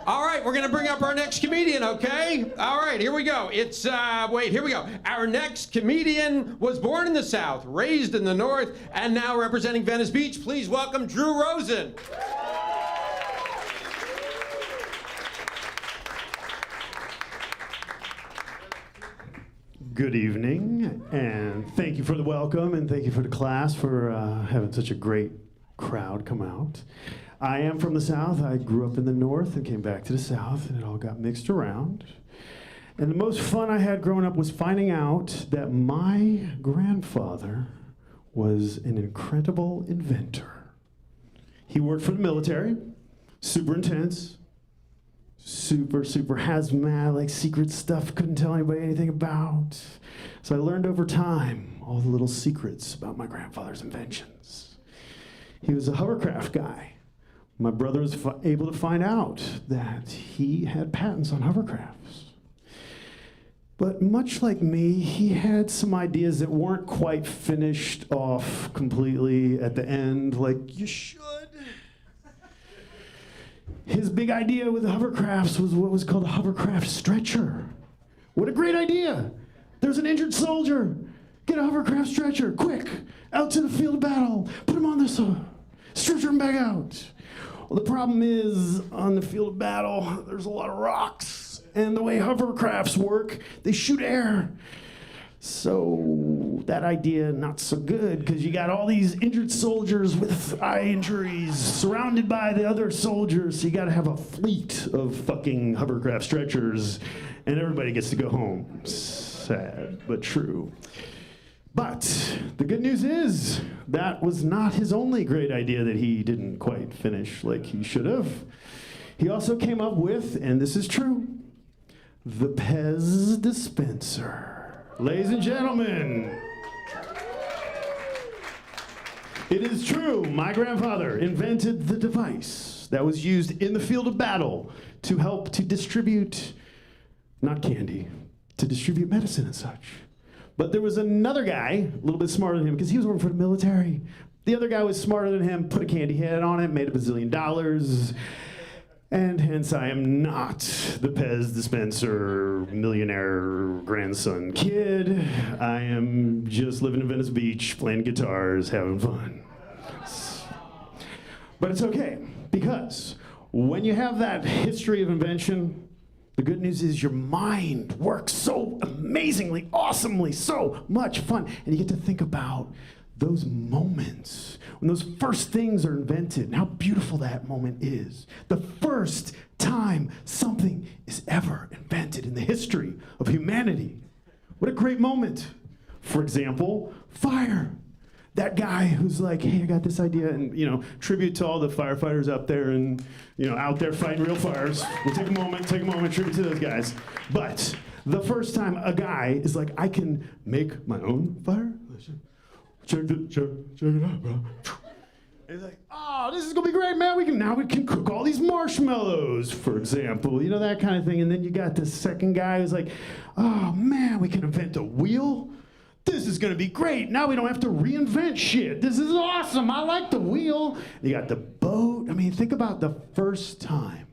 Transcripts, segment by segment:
All right, we're going to bring up our next comedian, okay? All right, here we go. Here we go. Our next comedian was born in the South, raised in the North, and now representing Venice Beach. Please welcome Drew Rosen. Good evening, and thank you for the welcome, and thank you for the class for having such a great crowd come out. I am from the South. I grew up in the North and came back to the South, and it all got mixed around. And the most fun I had growing up was finding out that my grandfather was an incredible inventor. He worked for the military, super intense, super hazmat, like secret stuff couldn't tell anybody anything about. So I learned over time all the little secrets about my grandfather's inventions. He was a hovercraft guy. My brother was able to find out that he had patents on hovercrafts. But much like me, he had some ideas that weren't quite finished off completely at the end, like you should. His big idea with the hovercrafts was what was called a hovercraft stretcher. What a great idea! There's an injured soldier. Get a hovercraft stretcher, quick, out to the field of battle. Put him on this stretcher him back out. Well, the problem is, on the field of battle, there's a lot of rocks. And the way hovercrafts work, they shoot air. So that idea, not so good, because you got all these injured soldiers with eye injuries surrounded by the other soldiers. So you got to have a fleet of fucking hovercraft stretchers, and everybody gets to go home. Sad, but true. But the good news is that was not his only great idea that he didn't quite finish like he should have. He also came up with, and this is true, the Pez dispenser. Ladies and gentlemen, it is true, my grandfather invented the device that was used in the field of battle to help to distribute, not candy, to distribute medicine and such. But there was another guy, a little bit smarter than him, because he was working for the military. The other guy was smarter than him, put a candy head on it, made $1 bazillion, and hence I am not the Pez dispenser millionaire grandson kid. I am just living in Venice Beach, playing guitars, having fun. But it's okay, because when you have that history of invention, the good news is your mind works so amazingly, awesomely, so much fun. And you get to think about those moments when those first things are invented and how beautiful that moment is. The first time something is ever invented in the history of humanity. What a great moment. For example, fire. That guy who's like, hey, I got this idea, and tribute to all the firefighters out there and out there fighting real fires. We'll take a moment, tribute to those guys. But the first time a guy is like, I can make my own fire. Check it out, bro. And he's like, oh, this is gonna be great, man. We can cook all these marshmallows, for example, that kind of thing. And then you got the second guy who's like, oh man, we can invent a wheel. This is gonna be great. Now we don't have to reinvent shit. This is awesome. I like the wheel. You got the boat. I mean, think about the first time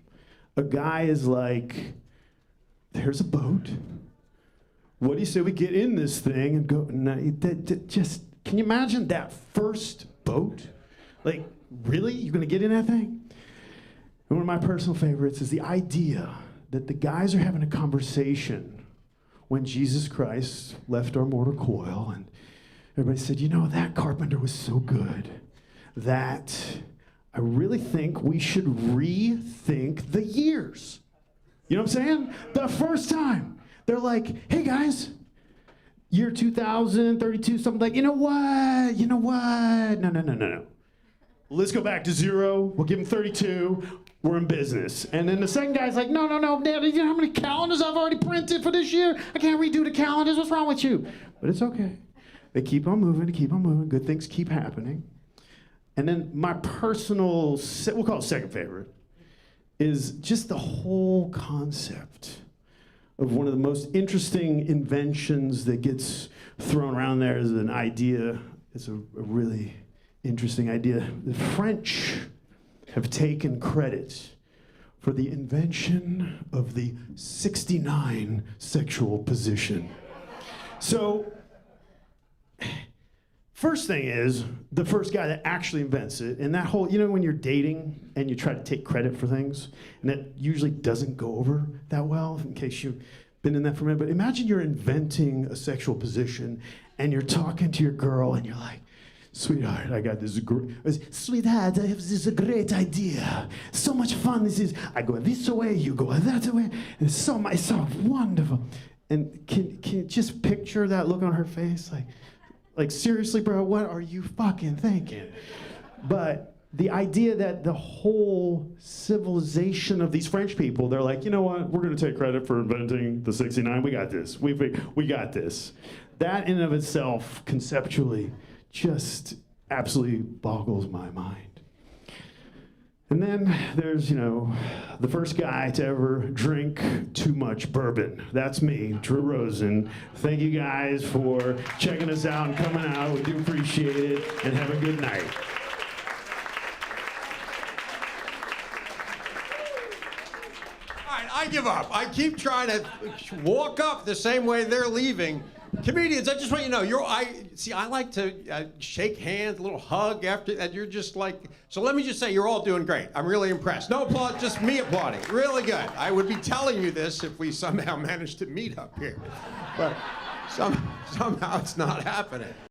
a guy is like, there's a boat. What do you say we get in this thing and go? Can you imagine that first boat? Like, really? You're gonna get in that thing? And one of my personal favorites is the idea that the guys are having a conversation when Jesus Christ left our mortal coil, and everybody said, that carpenter was so good that I really think we should rethink the years. You know what I'm saying? The first time. They're like, hey guys, year 2032, something like, you know what? No. Let's go back to 0. We'll give him 32. We're in business. And then the second guy's like, no, Dad, you know how many calendars I've already printed for this year? I can't redo the calendars. What's wrong with you? But it's okay. They keep on moving. Good things keep happening. And then my personal, we'll call it second favorite, is just the whole concept of one of the most interesting inventions that gets thrown around there as an idea. It's a really interesting idea. The French have taken credit for the invention of the 69 sexual position. So, first thing is, the first guy that actually invents it, and that whole, you know when you're dating and you try to take credit for things, and that usually doesn't go over that well, in case you've been in that for a minute, but imagine you're inventing a sexual position, and you're talking to your girl, and you're like, sweetheart, I got this sweetheart, I have this great idea. So much fun this is. I go this way, you go that way, and it's so wonderful. And can you just picture that look on her face? Like seriously, bro, what are you fucking thinking? But the idea that the whole civilization of these French people, they're like, you know what? We're gonna take credit for inventing the 69. We got this. We got this. That in and of itself, conceptually, just absolutely boggles my mind. And then there's, the first guy to ever drink too much bourbon. That's me, Drew Rosen. Thank you guys for checking us out and coming out. We do appreciate it, and have a good night. All right, I give up. I keep trying to walk up the same way they're leaving. Comedians, I just want you to know, I like to shake hands, a little hug after that. You're just like, so let me just say, you're all doing great. I'm really impressed. No applause, just me applauding. Really good. I would be telling you this if we somehow managed to meet up here. But somehow it's not happening.